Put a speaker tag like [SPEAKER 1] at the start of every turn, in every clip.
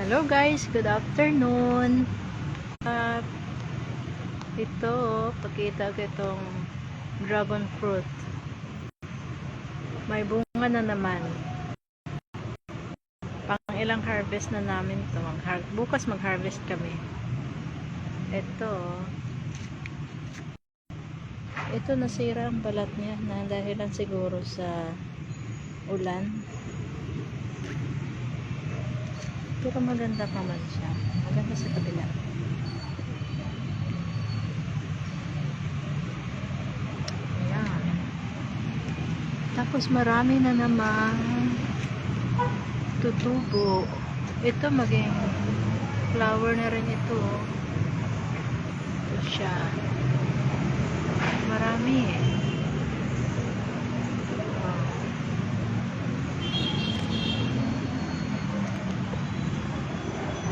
[SPEAKER 1] Hello guys, good afternoon. At ito, pakita ko itong dragon fruit. May bunga na naman. Pang ilang harvest na namin to. Bukas mag-harvest kami. Ito nasira ang balat niya na dahilan siguro sa ulan. Pero maganda pa man siya. Maganda sa kabila. Ayan. Tapos marami na naman tutubo. Ito maging flower na rin ito. Ito siya. Marami eh.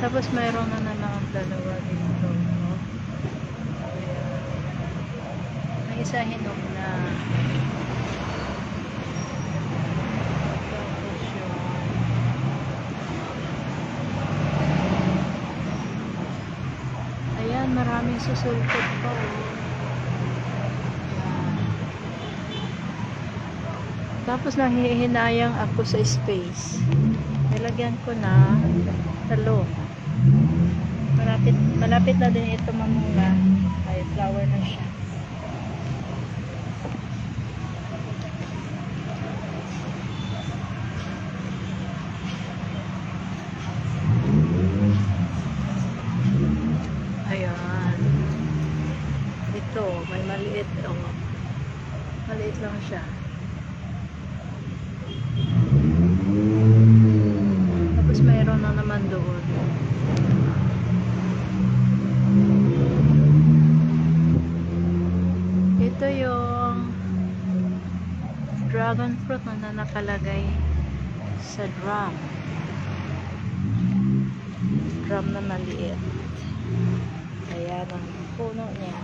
[SPEAKER 1] Tapos mayroon na naman dalawa dito. No? May isa hinog na. Tapos yun. Ayan, maraming susulpot pa oh. Tapos nanghihinayang ako sa space. Nilagyan ko na talong. Malapit na din ito mamunga. Ay, flower na siya. Ayan. Ito, may maliit. Oh, maliit lang siya. Tapos mayroon na naman doon. Ito yung dragon fruit na nakalagay sa drum na maliit. Ayan ang puno niya.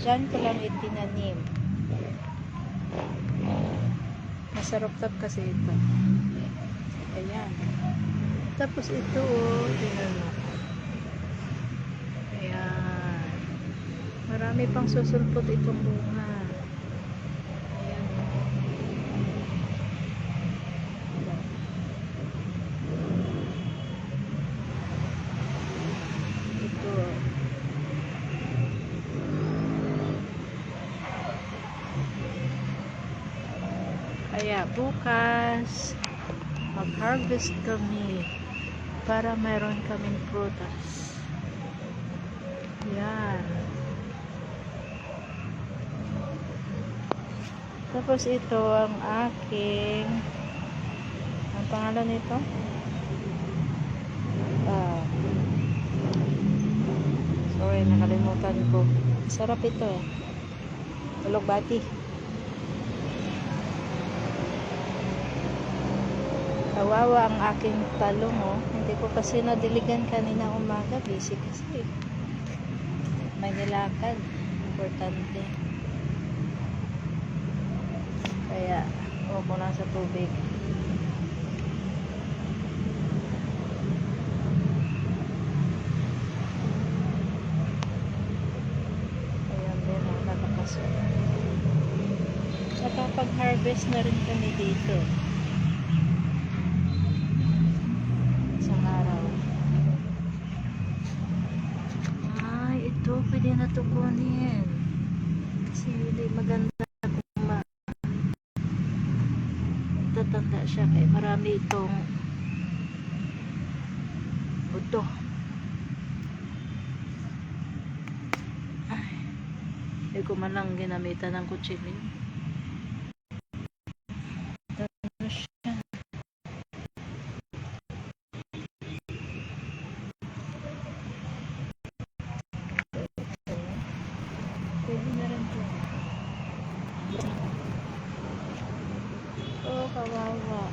[SPEAKER 1] Diyan ko lang itinanim. Masarap-tap kasi ito. Ayan. Tapos ito oh, tinanong. Ayan. Marami pang susulpot itong bunga. Ayan. Ito. Kaya bukas mag-harvest kami para mayroon kaming prutas. Yan. Tapos ito ang aking ang pangalan nito? Sorry, nakalimutan ko. Sarap ito eh. Ulugbati. Kawawa ang aking talong oh. Hindi ko kasi nadiligan kanina umaga. Busy kasi. May nilakad. Importante. Kaya huwag mo lang sa tubig. Ayan din oh. Nakapasok. Nakapag-harvest na rin kami dito. Ito, pwede na ito kunin. Kasi hindi maganda kung tatanda siya. Kaya marami itong buto. Ay, hindi ko man lang ginamitan ng kutsilyo. Pwede na rin po. Oh, kawawa.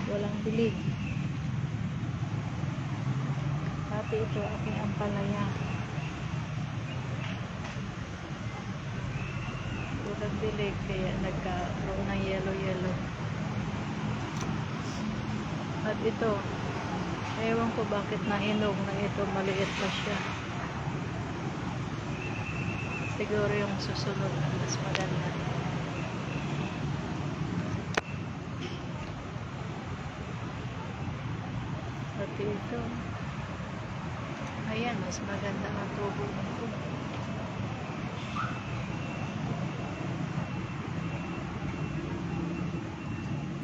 [SPEAKER 1] Walang bilig. Pati ito aking ampalaya. nagdilig kaya nagkaroon ng yellow. At ito, ewan ko bakit nahinog na ito, maliit pa siya. Siguro yung susunod na mas maganda. At ito, ayan, mas maganda ang tubo nito.